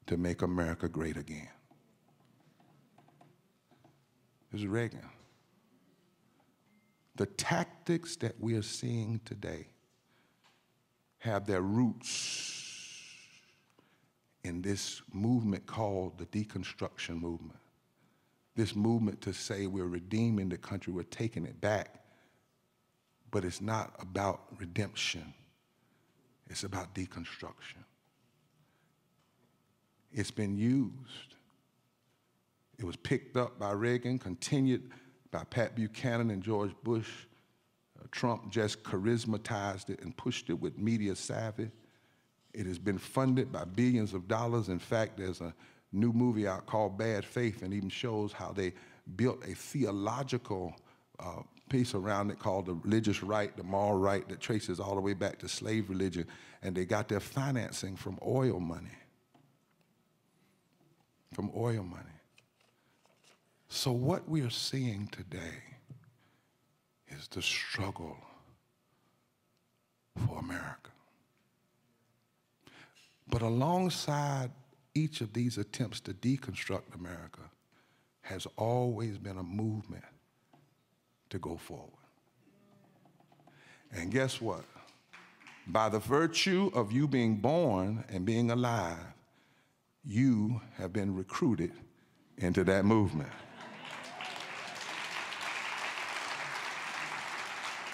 to make America great again. This is Reagan. The tactics that we are seeing today have their roots in this movement called the Deconstruction movement. This movement to say we're redeeming the country, we're taking it back. But it's not about redemption. It's about deconstruction. It's been used. It was picked up by Reagan, continued by Pat Buchanan and George Bush. Trump just charismatized it and pushed it with media savvy. It has been funded by billions of dollars. In fact, there's a new movie out called Bad Faith, and even shows how they built a theological piece around it called the religious right, the moral right, that traces all the way back to slave religion, and they got their financing from oil money. From oil money. So what we are seeing today is the struggle for America. But alongside each of these attempts to deconstruct America has always been a movement to go forward. And guess what? By the virtue of you being born and being alive, you have been recruited into that movement.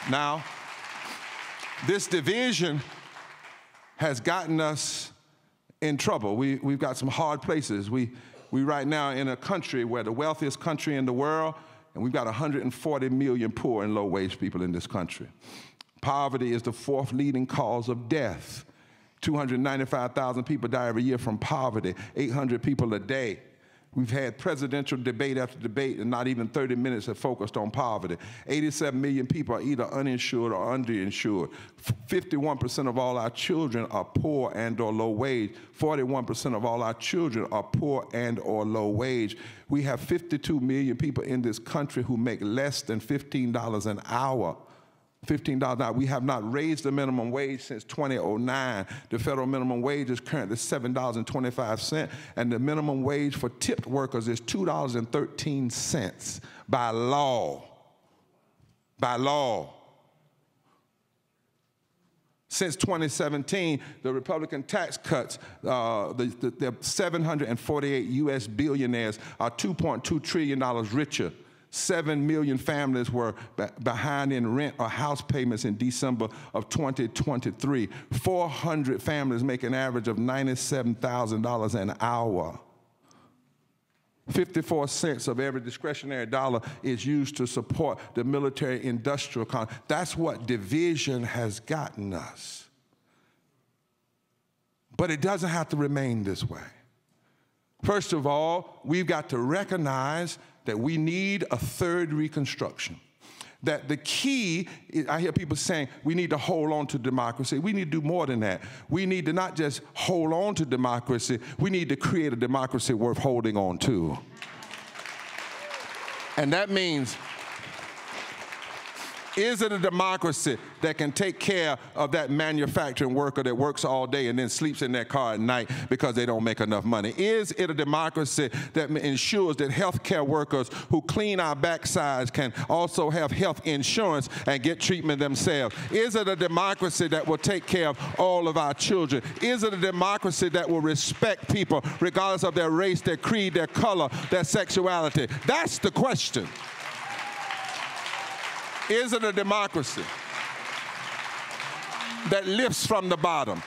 Now, this division has gotten us in trouble. We've got some hard places. We right now in a country where the wealthiest country in the world, and we've got 140 million poor and low-wage people in this country. Poverty is the fourth leading cause of death. 295,000 people die every year from poverty, 800 people a day. We've had presidential debate after debate, and not even 30 minutes have focused on poverty. 87 million people are either uninsured or underinsured. 51% of all our children are poor and or low wage. 41% of all our children are poor and or low wage. We have 52 million people in this country who make less than $15 an hour. $15 an hour. We have not raised the minimum wage since 2009. The federal minimum wage is currently $7.25, and the minimum wage for tipped workers is $2.13 by law. By law. Since 2017, the Republican tax cuts, the 748 U.S. billionaires are $2.2 trillion richer. 7 million families were behind in rent or house payments in December of 2023. 400 families make an average of $97,000 an hour. 54 cents of every discretionary dollar is used to support the military-industrial complex. That's what division has gotten us. But it doesn't have to remain this way. First of all, we've got to recognize that we need a third Reconstruction. That the key, I hear people saying, we need to hold on to democracy. We need to do more than that. We need to not just hold on to democracy, we need to create a democracy worth holding on to. And that means, is it a democracy that can take care of that manufacturing worker that works all day and then sleeps in their car at night because they don't make enough money? Is it a democracy that ensures that healthcare workers who clean our backsides can also have health insurance and get treatment themselves? Is it a democracy that will take care of all of our children? Is it a democracy that will respect people regardless of their race, their creed, their color, their sexuality? That's the question. Is it a democracy that lifts from the bottom?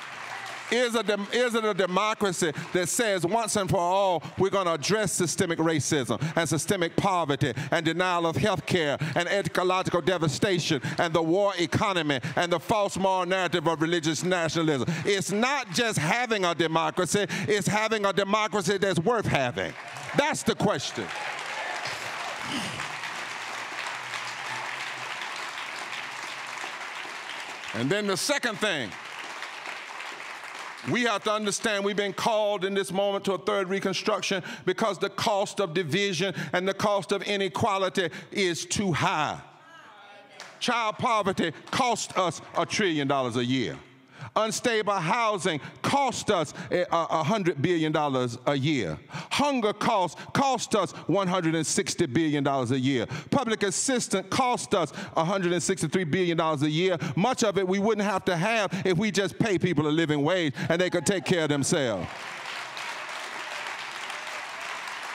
Is it a democracy that says once and for all we're going to address systemic racism and systemic poverty and denial of health care and ecological devastation and the war economy and the false moral narrative of religious nationalism? It's not just having a democracy, it's having a democracy that's worth having. That's the question. And then the second thing, we have to understand we've been called in this moment to a third Reconstruction because the cost of division and the cost of inequality is too high. Child poverty costs us $1 trillion a year. Unstable housing costs us $100 billion a year. Hunger cost us $160 billion a year. Public assistance costs us $163 billion a year. Much of it we wouldn't have to have if we just pay people a living wage and they could take care of themselves.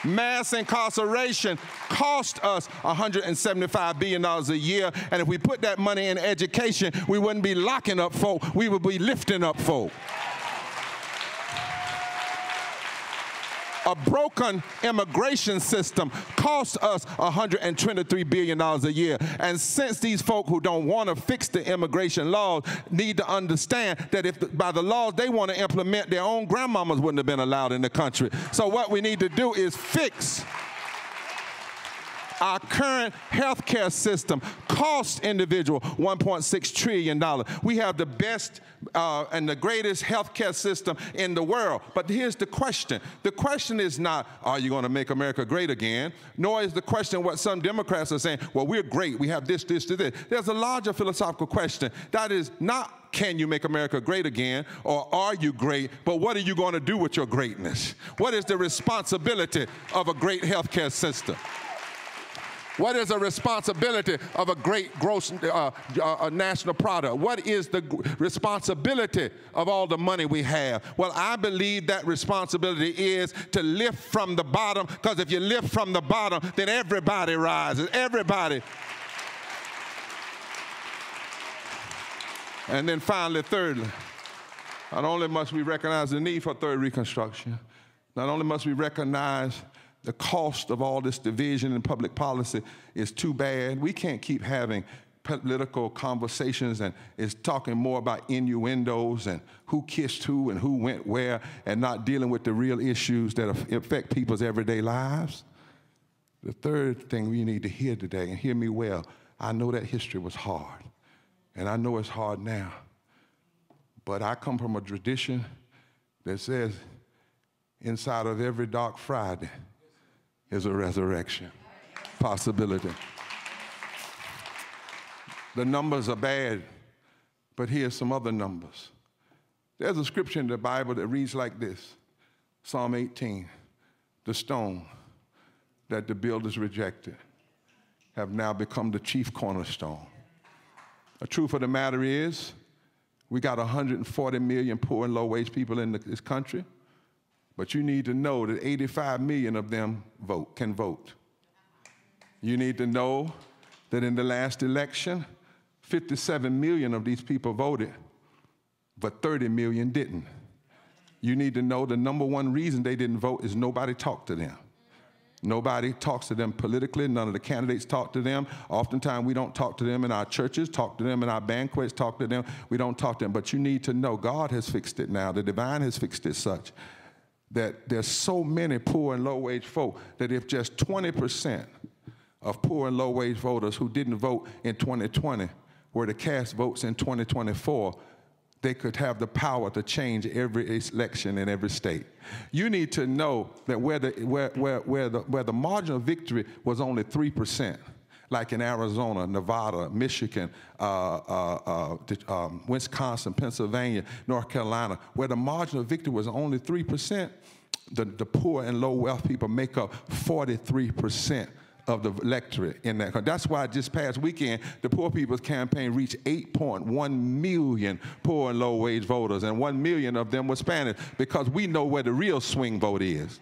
Mass incarceration cost us $175 billion a year, and if we put that money in education, we wouldn't be locking up folk, we would be lifting up folk. A broken immigration system costs us $123 billion a year. And since these folk who don't want to fix the immigration laws need to understand that if by the laws they want to implement, their own grandmamas wouldn't have been allowed in the country. So what we need to do is fix our current health care system. Costs individual $1.6 trillion. We have the best and the greatest health care system in the world. But here's the question. The question is not, are you going to make America great again? Nor is the question what some Democrats are saying, well, we're great. We have this, this, this. There's a larger philosophical question. That is not, can you make America great again, or are you great, but what are you going to do with your greatness? What is the responsibility of a great health care system? What is the responsibility of a great gross national product? What is the responsibility of all the money we have? Well, I believe that responsibility is to lift from the bottom, because if you lift from the bottom, then everybody rises, everybody. And then finally, thirdly, not only must we recognize the need for third Reconstruction, not only must we recognize the cost of all this division in public policy is too bad. We can't keep having political conversations and is talking more about innuendos and who kissed who and who went where and not dealing with the real issues that affect people's everyday lives. The third thing we need to hear today, and hear me well, I know that history was hard, and I know it's hard now, but I come from a tradition that says inside of every dark Friday is a resurrection possibility. The numbers are bad, but here's some other numbers. There's a scripture in the Bible that reads like this, Psalm 18, the stone that the builders rejected have now become the chief cornerstone. The truth of the matter is, we got 140 million poor and low-wage people in this country, but you need to know that 85 million of them can vote. You need to know that in the last election, 57 million of these people voted, but 30 million didn't. You need to know the number one reason they didn't vote is nobody talked to them. Nobody talks to them politically. None of the candidates talk to them. Oftentimes, we don't talk to them in our churches, talk to them in our banquets, talk to them. We don't talk to them. But you need to know God has fixed it now. The divine has fixed it such that there's so many poor and low-wage folk that if just 20% of poor and low-wage voters who didn't vote in 2020 were to cast votes in 2024, they could have the power to change every election in every state. You need to know that where the margin of victory was only 3%, like in Arizona, Nevada, Michigan, Wisconsin, Pennsylvania, North Carolina, where the margin of victory was only 3%, the poor and low wealth people make up 43% of the electorate in that country. That's why this past weekend, the Poor People's Campaign reached 8.1 million poor and low-wage voters, and 1 million of them were Spanish, because we know where the real swing vote is.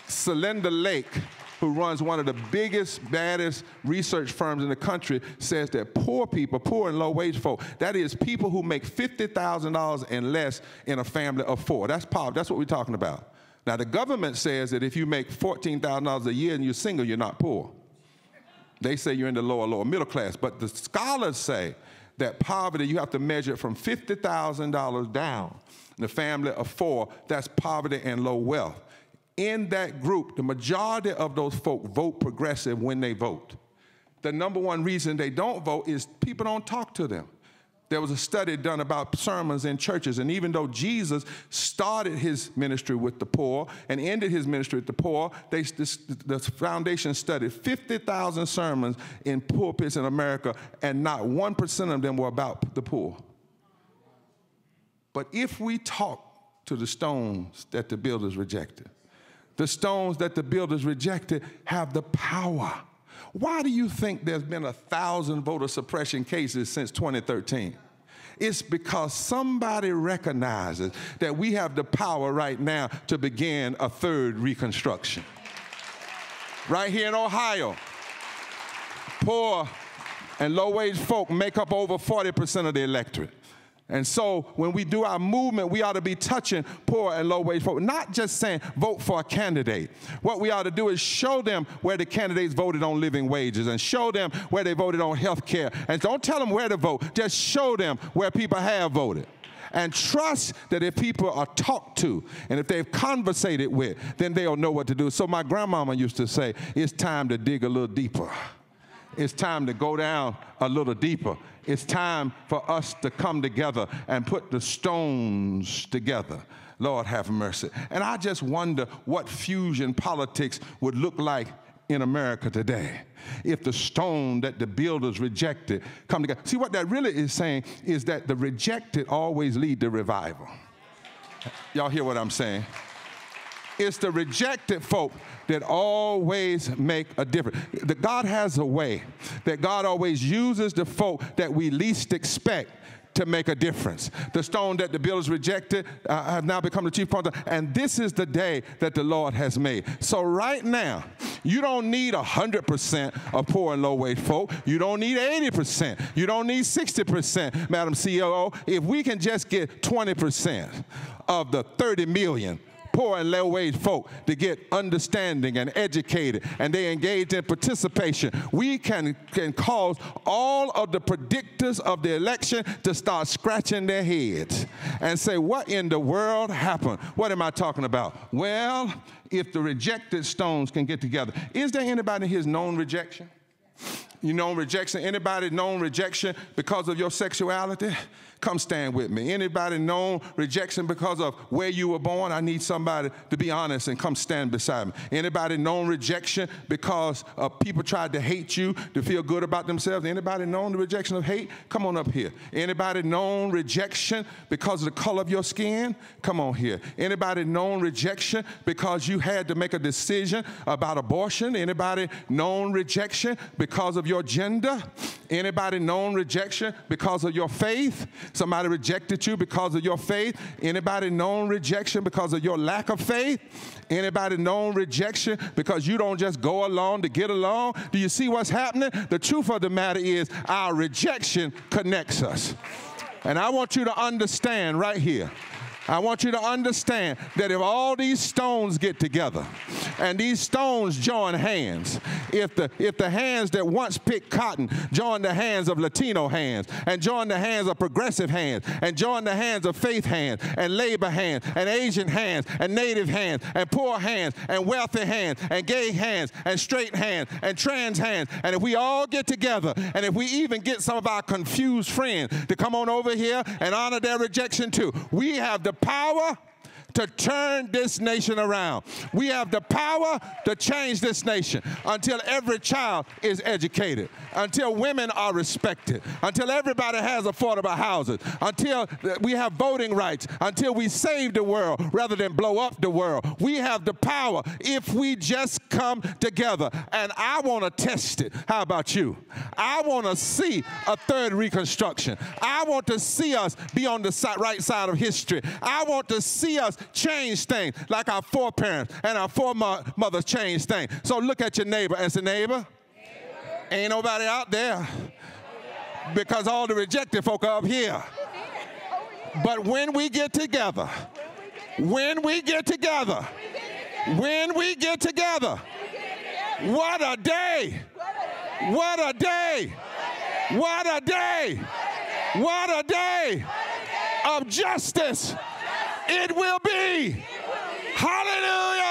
Celinda Lake who runs one of the biggest, baddest research firms in the country, says that poor people, poor and low-wage folk, that is people who make $50,000 and less in a family of 4. That's poverty. That's what we're talking about. Now, the government says that if you make $14,000 a year and you're single, you're not poor. They say you're in the lower middle class. But the scholars say that poverty, you have to measure it from $50,000 down. In a family of 4, that's poverty and low wealth. In that group, the majority of those folk vote progressive when they vote. The number one reason they don't vote is people don't talk to them. There was a study done about sermons in churches, and even though Jesus started his ministry with the poor and ended his ministry with the poor, the foundation studied 50,000 sermons in pulpits in America, and not 1% of them were about the poor. But if we talk to the stones that the builders rejected, the stones that the builders rejected have the power. Why do you think there's been 1,000 voter suppression cases since 2013? It's because somebody recognizes that we have the power right now to begin a third Reconstruction. Right here in Ohio, poor and low-wage folk make up over 40% of the electorate. And so when we do our movement, we ought to be touching poor and low-wage folk, not just saying vote for a candidate. What we ought to do is show them where the candidates voted on living wages and show them where they voted on health care. And don't tell them where to vote. Just show them where people have voted. And trust that if people are talked to and if they've conversated with, then they'll know what to do. So my grandmama used to say, it's time to dig a little deeper. It's time to go down a little deeper. It's time for us to come together and put the stones together. Lord have mercy. And I just wonder what fusion politics would look like in America today if the stone that the builders rejected come together. See, what that really is saying is that the rejected always lead to revival. Y'all hear what I'm saying? It's the rejected folk that always make a difference. That God has a way that God always uses the folk that we least expect to make a difference. The stone that the builders rejected have now become the chief cornerstone, and this is the day that the Lord has made. So right now, you don't need 100% of poor and low-wage folk. You don't need 80%. You don't need 60%, Madam COO. If we can just get 20% of the 30 million poor and low-wage folk to get understanding and educated, and they engage in participation, we can cause all of the predictors of the election to start scratching their heads and say, what in the world happened? What am I talking about? Well, if the rejected stones can get together. Is there anybody in here who's known rejection? You know rejection? Anybody known rejection because of your sexuality? Come stand with me. Anybody known rejection because of where you were born? I need somebody to be honest and come stand beside me. Anybody known rejection because people tried to hate you to feel good about themselves? Anybody known the rejection of hate? Come on up here. Anybody known rejection because of the color of your skin? Come on here. Anybody known rejection because you had to make a decision about abortion? Anybody known rejection because of your gender? Anybody known rejection because of your faith? Somebody rejected you because of your faith? Anybody known rejection because of your lack of faith? Anybody known rejection because you don't just go along to get along? Do you see what's happening? The truth of the matter is our rejection connects us. And I want you to understand right here. I want you to understand that if all these stones get together and these stones join hands, if the hands that once picked cotton join the hands of Latino hands and join the hands of progressive hands and join the hands of faith hands and labor hands and Asian hands and native hands and poor hands and wealthy hands and gay hands and straight hands and trans hands, and if we all get together and if we even get some of our confused friends to come on over here and honor their rejection too, we have the power to turn this nation around. We have the power to change this nation until every child is educated, until women are respected, until everybody has affordable houses, until we have voting rights, until we save the world rather than blow up the world. We have the power if we just come together, and I want to test it. How about you? I want to see a third Reconstruction. I want to see us be on the right side of history. I want to see us change things like our foreparents and our foremothers changed things. So look at your neighbor and say, neighbor, ain't nobody out there because all the rejected folk are up here. But when we get together, what a day! What a day! What a day! What a day of justice it will be! Hallelujah!